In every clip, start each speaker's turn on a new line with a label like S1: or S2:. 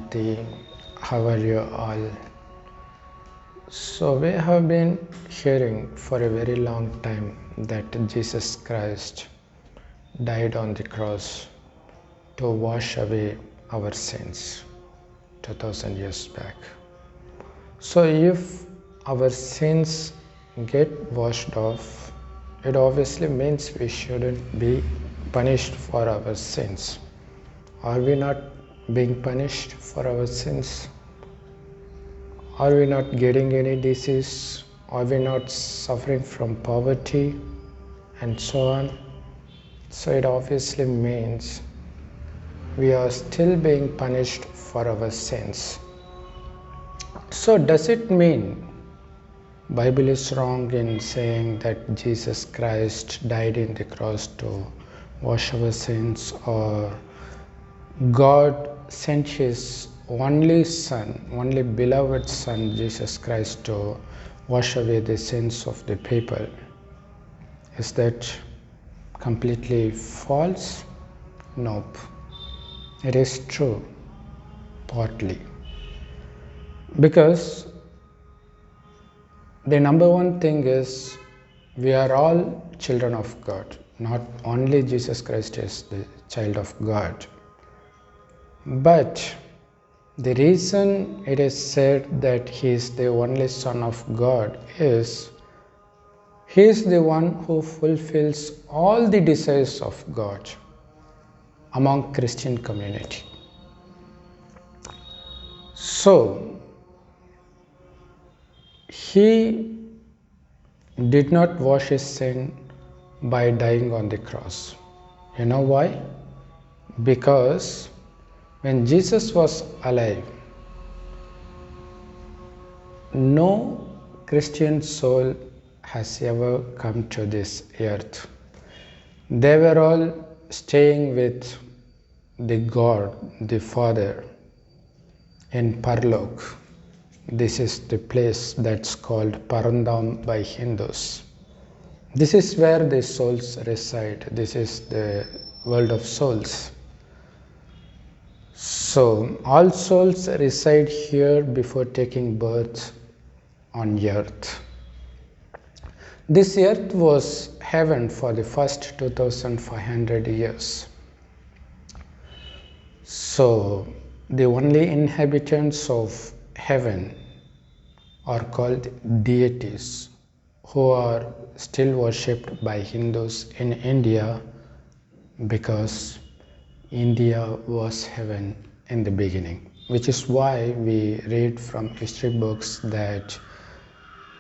S1: Shanti. How are you all? So we have been hearing for a very long time that Jesus Christ died on the cross to wash away our sins 2000 years back. So if our sins get washed off, it obviously means we shouldn't be punished for our sins. Are we not being punished for our sins? Are we not getting any disease? Are we not suffering from poverty and so on? So it obviously means we are still being punished for our sins. So does it mean Bible is wrong in saying that Jesus Christ died in the cross to wash our sins, or God sent His only Son, only beloved Son, Jesus Christ, to wash away the sins of the people? Is that completely false? Nope. It is true, partly. Because the number one thing is we are all children of God. Not only Jesus Christ is the child of God. But the reason it is said that He is the only Son of God is He is the one who fulfills all the desires of God among Christian community. So, He did not wash His sin by dying on the cross. You know why? Because when Jesus was alive, no Christian soul has ever come to this earth. They were all staying with the God, the Father, in Parlok. This is the place that's called Parandam by Hindus. This is where the souls reside. This is the world of souls. So, all souls reside here before taking birth on earth. This earth was heaven for the first 2500 years. So, the only inhabitants of heaven are called deities, who are still worshipped by Hindus in India, because India was heaven in the beginning, which is why we read from history books that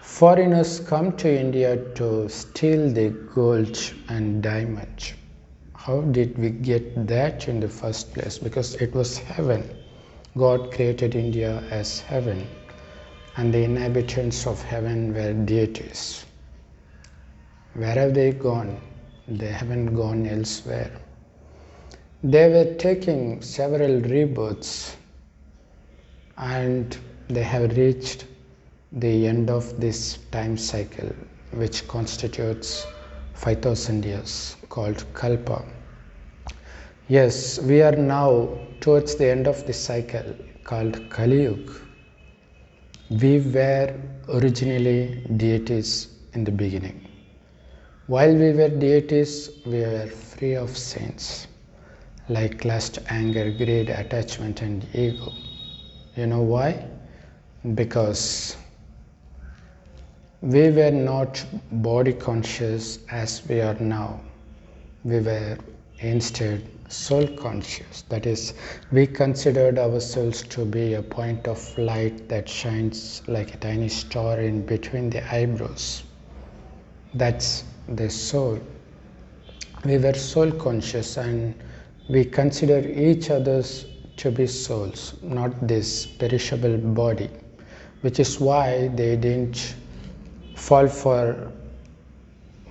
S1: foreigners come to India to steal the gold and diamond. How did we get that in the first place? Because it was heaven. God created India as heaven, and the inhabitants of heaven were deities. Where have they gone? They haven't gone elsewhere. They were taking several rebirths, and they have reached the end of this time cycle, which constitutes 5000 years, called Kalpa. Yes, we are now towards the end of the cycle called Kali Yuga. We were originally deities in the beginning. While we were deities, we were free of sins, like lust, anger, greed, attachment, and ego. You know why? Because we were not body conscious as we are now. We were instead soul conscious. That is, we considered ourselves to be a point of light that shines like a tiny star in between the eyebrows. That's the soul. We were soul conscious, and we consider each others to be souls, not this perishable body, which is why they didn't fall for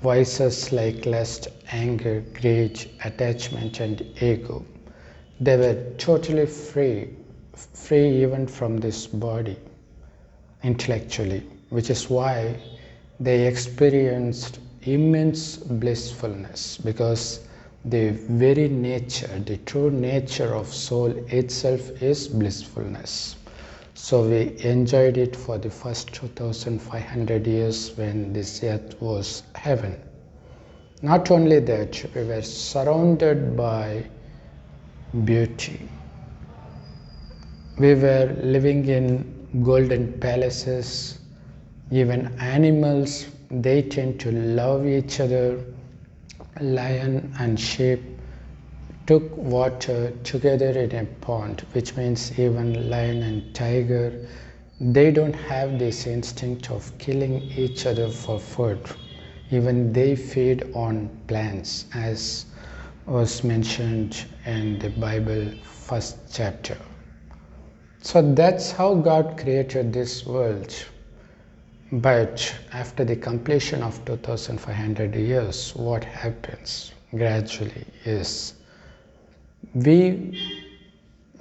S1: vices like lust, anger, greed, attachment, and ego. They were totally free even from this body, intellectually, which is why they experienced immense blissfulness, because The very nature, the true nature of soul itself is blissfulness. So we enjoyed it for the first 2500 years when this earth was heaven. Not only that, we were surrounded by beauty. We were living in golden palaces. Even animals, they tend to love each other. Lion and sheep took water together in a pond, which means even lion and tiger, they don't have this instinct of killing each other for food. Even they feed on plants, as was mentioned in the Bible first chapter. So that's how God created this world. But after the completion of 2500 years, what happens gradually is we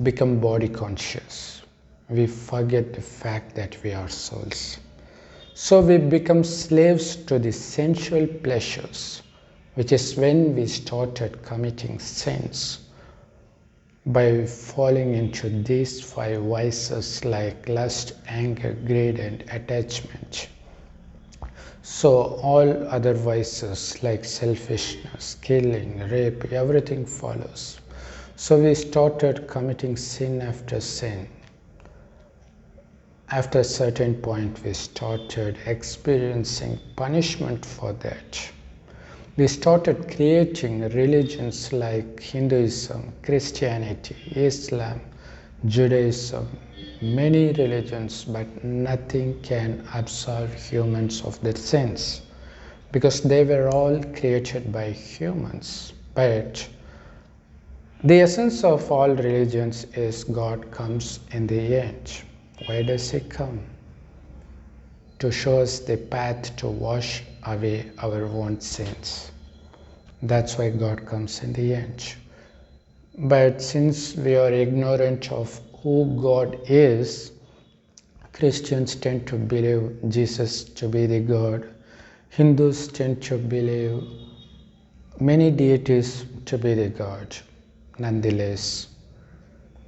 S1: become body conscious. We forget the fact that we are souls. So we become slaves to the sensual pleasures, which is when we started committing sins by falling into these 5 vices like lust, anger, greed, and attachment. So all other vices like selfishness, killing, rape, everything follows. So we started committing sin after sin. After a certain point, we started experiencing punishment for that. We started creating religions like Hinduism, Christianity, Islam, Judaism, many religions, but nothing can absolve humans of their sins because they were all created by humans. But the essence of all religions is God comes in the end. Why does He come? To show us the path to wash away our own sins. That's why God comes in the end. But since we are ignorant of who God is, Christians tend to believe Jesus to be the God. Hindus tend to believe many deities to be the God. Nonetheless,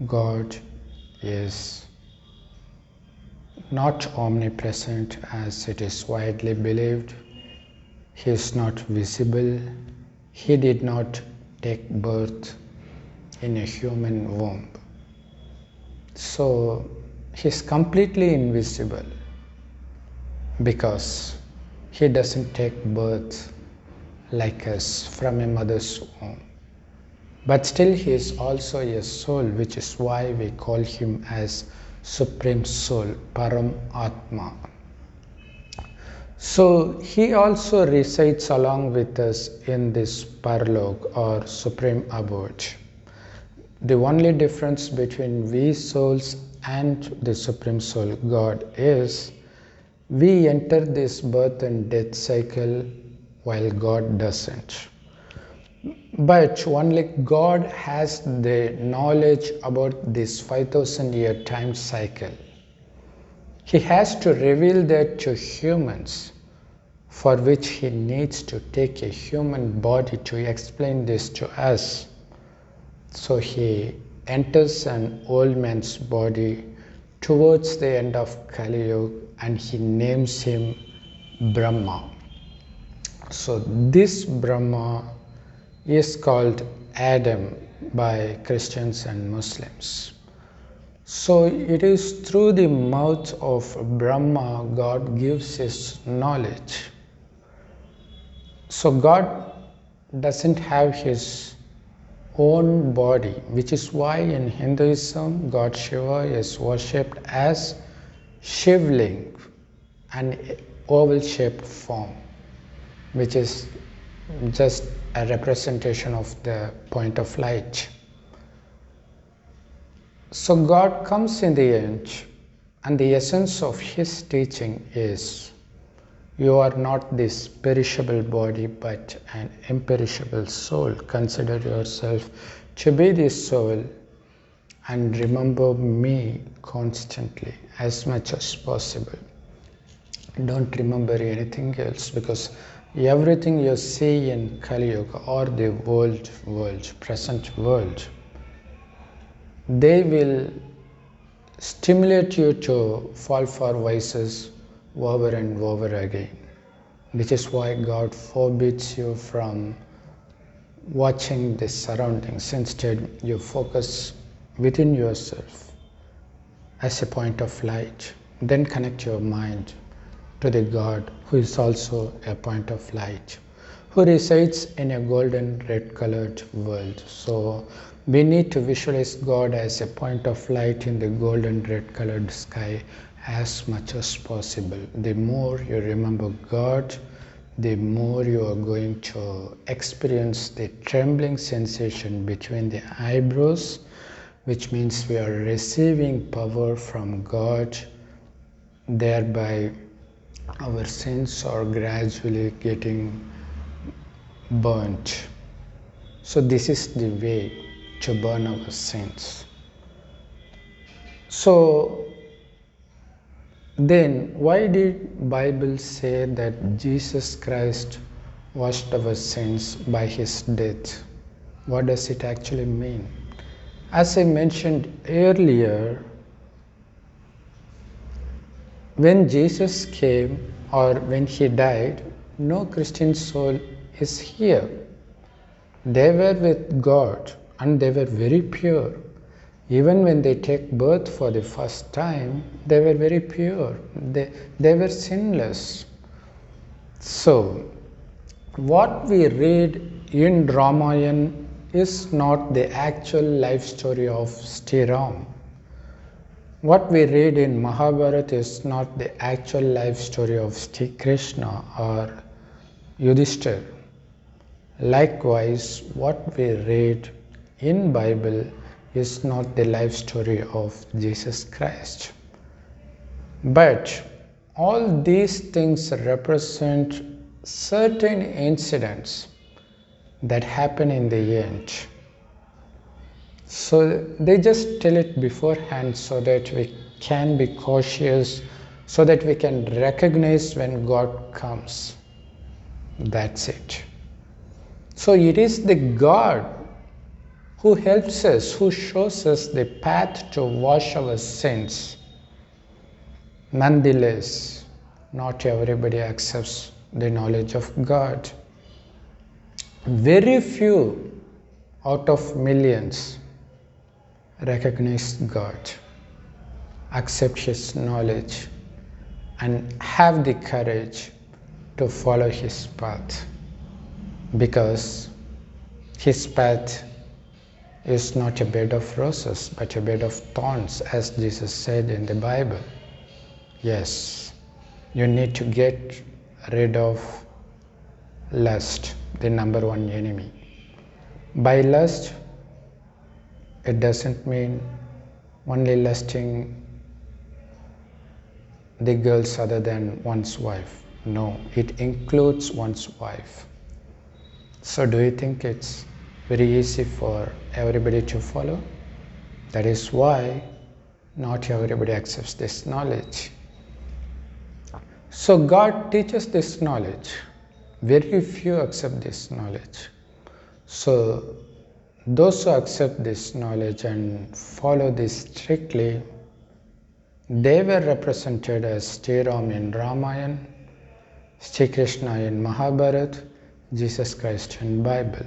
S1: God is not omnipresent as it is widely believed. He is not visible. He did not take birth in a human womb. So He is completely invisible because He doesn't take birth like us from a mother's womb. But still He is also a soul, which is why we call Him as Supreme Soul, Param Atma. So He also resides along with us in this Parlok or Supreme Abode. The only difference between we souls and the Supreme Soul, God, is we enter this birth and death cycle while God doesn't. But only God has the knowledge about this 5,000 year time cycle. He has to reveal that to humans, for which He needs to take a human body to explain this to us. So He enters an old man's body towards the end of Kali Yuga and He names him Brahma. So this Brahma is called Adam by Christians and Muslims. So it is through the mouth of Brahma God gives His knowledge. So God doesn't have His own body, which is why in Hinduism God Shiva is worshipped as Shivling, an oval shaped form, which is just a representation of the point of light. So God comes in the end, and the essence of His teaching is you are not this perishable body but an imperishable soul. Consider yourself to be this soul and remember me constantly as much as possible. Don't remember anything else because Everything you see in Kali Yuga or the present world, they will stimulate you to fall for vices over and over again, which is why God forbids you from watching the surroundings. Instead, you focus within yourself as a point of light. Then connect your mind to the God who is also a point of light, who resides in a golden red colored world. So we need to visualize God as a point of light in the golden red colored sky as much as possible. The more you remember God, the more you are going to experience the trembling sensation between the eyebrows, which means we are receiving power from God. Thereby our sins are gradually getting burnt. So this is the way to burn our sins. So then why did Bible say that Jesus Christ washed our sins by his death? What does it actually mean? As I mentioned earlier, when Jesus came or when he died, no Christian soul is here. They were with God and they were very pure. Even when they take birth for the first time, they were very pure. They were sinless. So, what we read in Ramayana is not the actual life story of Sri Ram. What we read in Mahabharata is not the actual life story of Sri Krishna or Yudhishthira. Likewise, what we read in Bible is not the life story of Jesus Christ. But all these things represent certain incidents that happen in the end. So they just tell it beforehand so that we can be cautious, so that we can recognize when God comes. That's it. So it is the God who helps us, who shows us the path to wash our sins. Nonetheless, not everybody accepts the knowledge of God. Very few out of millions recognize God, accept his knowledge, and have the courage to follow his path, because his path is not a bed of roses but a bed of thorns, as Jesus said in the Bible. Yes, you need to get rid of lust, the number one enemy. By lust, it doesn't mean only lusting the girls other than one's wife. No, it includes one's wife. So do you think it's very easy for everybody to follow? That is why not everybody accepts this knowledge. So God teaches this knowledge. Very few accept this knowledge. So those who accept this knowledge and follow this strictly, they were represented as Sri Ram in Ramayana, Sri Krishna in Mahabharata, Jesus Christ in Bible.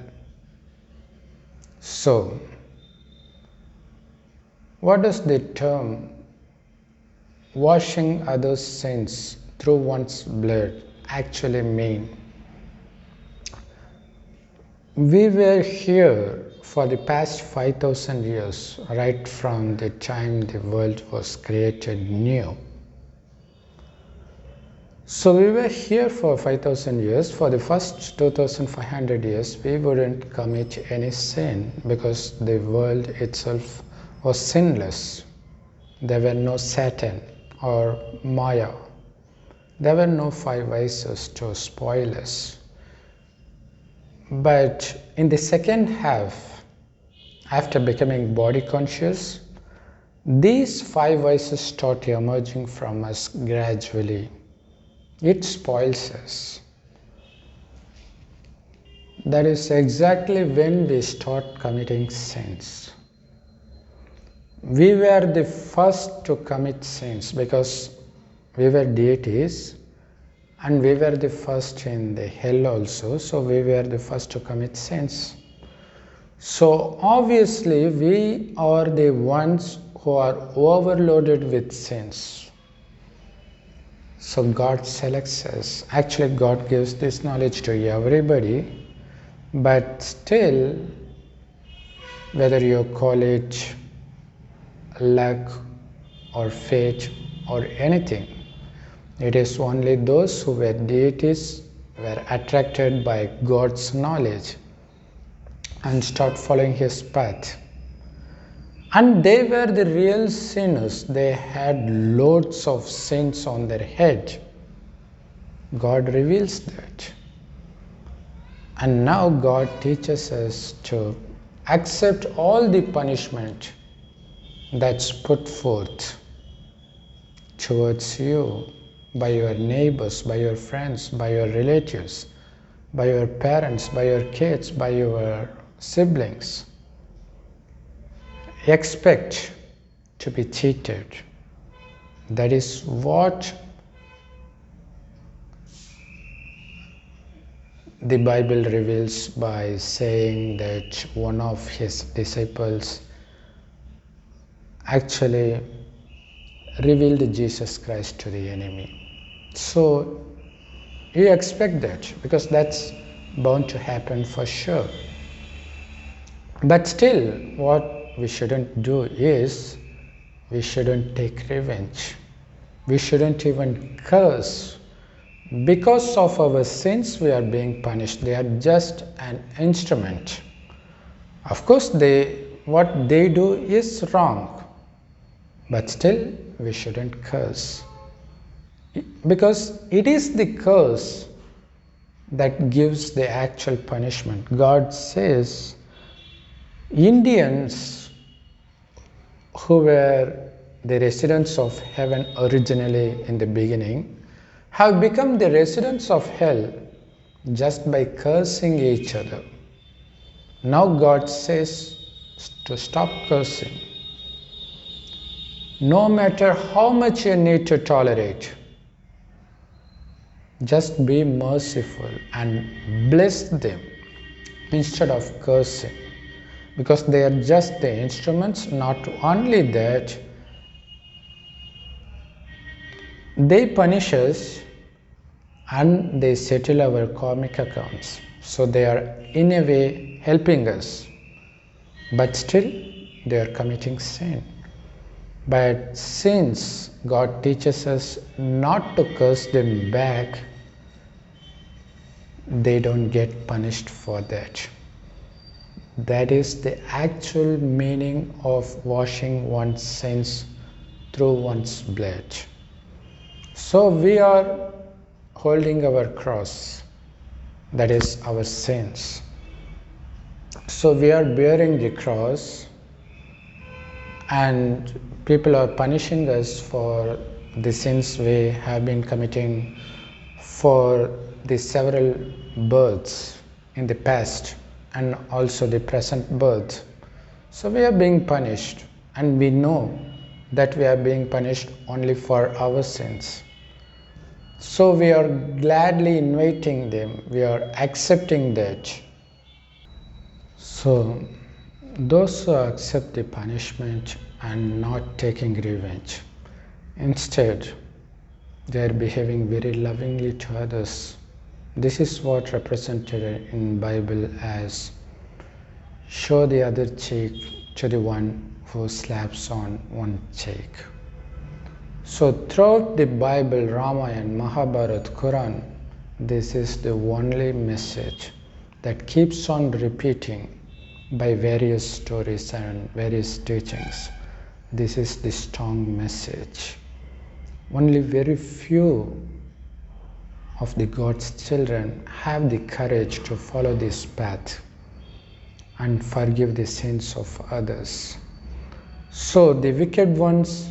S1: So, what does the term washing others' sins through one's blood actually mean? We were here for the past 5,000 years, right from the time the world was created new. So we were here for 5,000 years. For the first 2,500 years, we wouldn't commit any sin because the world itself was sinless. There were no Satan or Maya. There were no five vices to spoil us. But in the second half, after becoming body conscious, these five vices start emerging from us gradually. It spoils us. That is exactly when we start committing sins. We were the first to commit sins because we were deities, and we were the first in the hell also, so we were the first to commit sins. So obviously we are the ones who are overloaded with sins. So God selects us. Actually, God gives this knowledge to everybody, but still, whether you call it luck or fate or anything, it is only those who were deities were attracted by God's knowledge and start following his path. And they were the real sinners. They had loads of sins on their head. God reveals that. And now God teaches us to accept all the punishment that's put forth towards you by your neighbors, by your friends, by your relatives, by your parents, by your kids, by your siblings. Expect to be cheated. That is what the Bible reveals by saying that one of his disciples actually revealed Jesus Christ to the enemy. So you expect that because that's bound to happen for sure. But still, what we shouldn't do is we shouldn't take revenge. We shouldn't even curse. Because of our sins, we are being punished. They are just an instrument. Of course, what they do is wrong, but still, we shouldn't curse. Because it is the curse that gives the actual punishment. God says, Indians who were the residents of heaven originally in the beginning have become the residents of hell just by cursing each other. Now God says to stop cursing. No matter how much you need to tolerate, just be merciful and bless them instead of cursing, because they are just the instruments. Not only that, they punish us and they settle our karmic accounts. So they are in a way helping us, but still they are committing sin. But since God teaches us not to curse them back, they don't get punished for that. That is the actual meaning of washing one's sins through one's blood. So we are holding our cross, that is our sins. So we are bearing the cross, and people are punishing us for the sins we have been committing for the several births in the past and also the present birth. So we are being punished, and we know that we are being punished only for our sins. So we are gladly inviting them, we are accepting that. So those who accept the punishment and not taking revenge, instead they are behaving very lovingly to others. This is what represented in Bible as show the other cheek to the one who slaps on one cheek. So throughout the Bible, Ramayana, Mahabharata, Quran, this is the only message that keeps on repeating by various stories and various teachings. This is the strong message. Only very few of the God's children have the courage to follow this path and forgive the sins of others. So the wicked ones,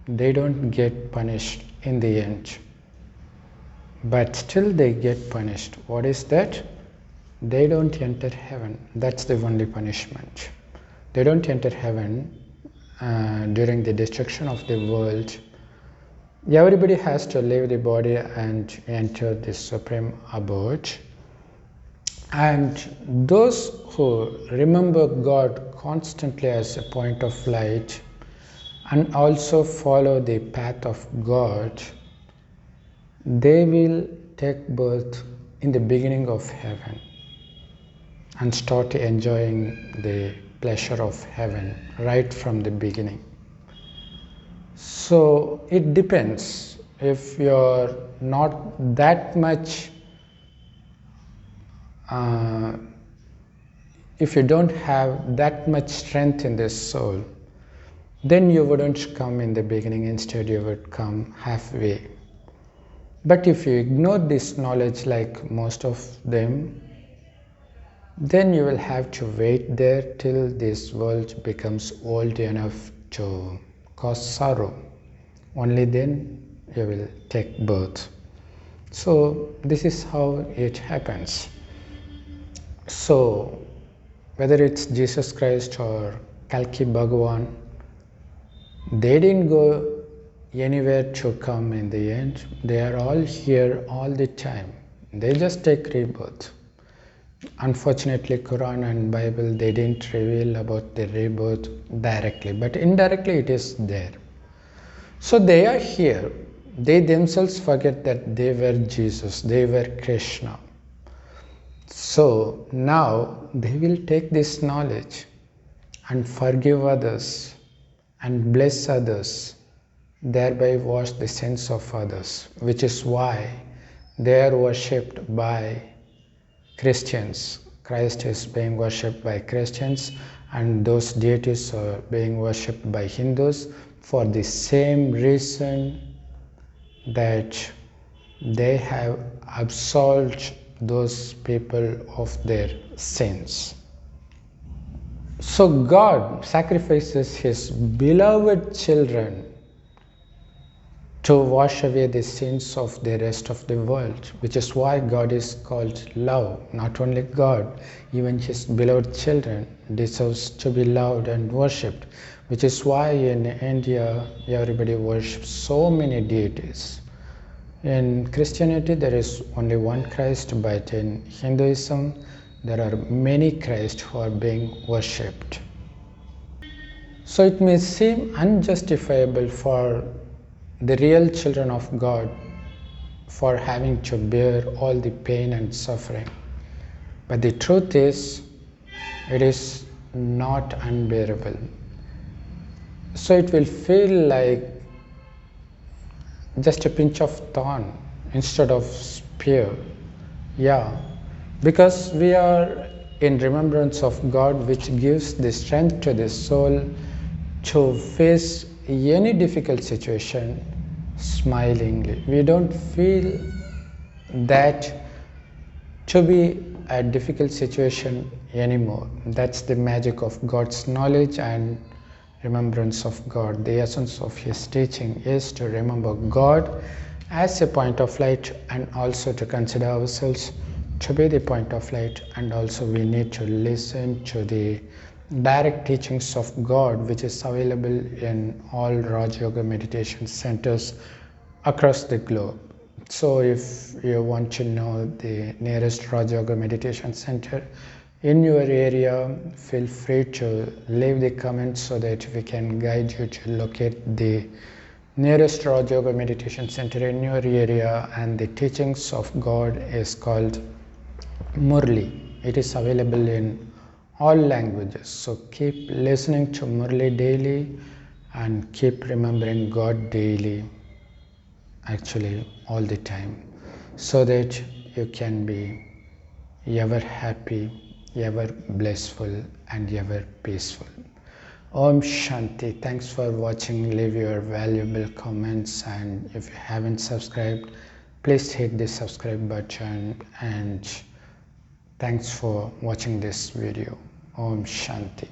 S1: they don't get punished in the end, but still they get punished. What is that? they don't enter heaven. That's the only punishment. They don't enter heaven during the destruction of the world. Everybody has to leave the body and enter the supreme abode. And those who remember God constantly as a point of light and also follow the path of God, they will take birth in the beginning of heaven and start enjoying the pleasure of heaven right from the beginning. So it depends. If you're not that much, if you don't have that much strength in this soul, then you wouldn't come in the beginning. Instead, you would come halfway. But if you ignore this knowledge like most of them, then you will have to wait there till this world becomes old enough to cause sorrow. Only then you will take birth. So this is how it happens. So whether it's Jesus Christ or Kalki Bhagavan, they didn't go anywhere to come in the end. They are all here all the time. They just take rebirth. Unfortunately, Quran and Bible, they didn't reveal about the rebirth directly, but indirectly it is there. So they are here. They themselves forget that they were Jesus, they were Krishna. So now they will take this knowledge and forgive others and bless others, thereby wash the sins of others, which is why they are worshipped by Christians. Christ is being worshipped by Christians, and those deities are being worshipped by Hindus for the same reason that they have absolved those people of their sins. So God sacrifices His beloved children to wash away the sins of the rest of the world, which is why God is called love. Not only God, even His beloved children deserves to be loved and worshipped, which is why in India everybody worships so many deities. In Christianity there is only one Christ, but in Hinduism there are many Christ who are being worshipped. So it may seem unjustifiable for the real children of God for having to bear all the pain and suffering. But the truth is, it is not unbearable. So it will feel like just a pinch of thorn instead of spear. Yeah, because we are in remembrance of God, which gives the strength to the soul to face any difficult situation smilingly. We don't feel that to be a difficult situation anymore. That's the magic of God's knowledge and remembrance of God. The essence of His teaching is to remember God as a point of light, and also to consider ourselves to be the point of light, and also we need to listen to the direct teachings of God, which is available in all Raj Yoga meditation centers across the globe. So if you want to know the nearest Raj Yoga meditation center in your area, feel free to leave the comments so that we can guide you to locate the nearest Raj Yoga meditation center in your area. And the teachings of God is called Murli. It is available in all languages. So keep listening to Murli daily and keep remembering God daily, actually all the time, so that you can be ever happy, ever blissful, and ever peaceful. Om Shanti. Thanks for watching. Leave your valuable comments, and if you haven't subscribed, please hit the subscribe button, and thanks for watching this video. Om Shanti.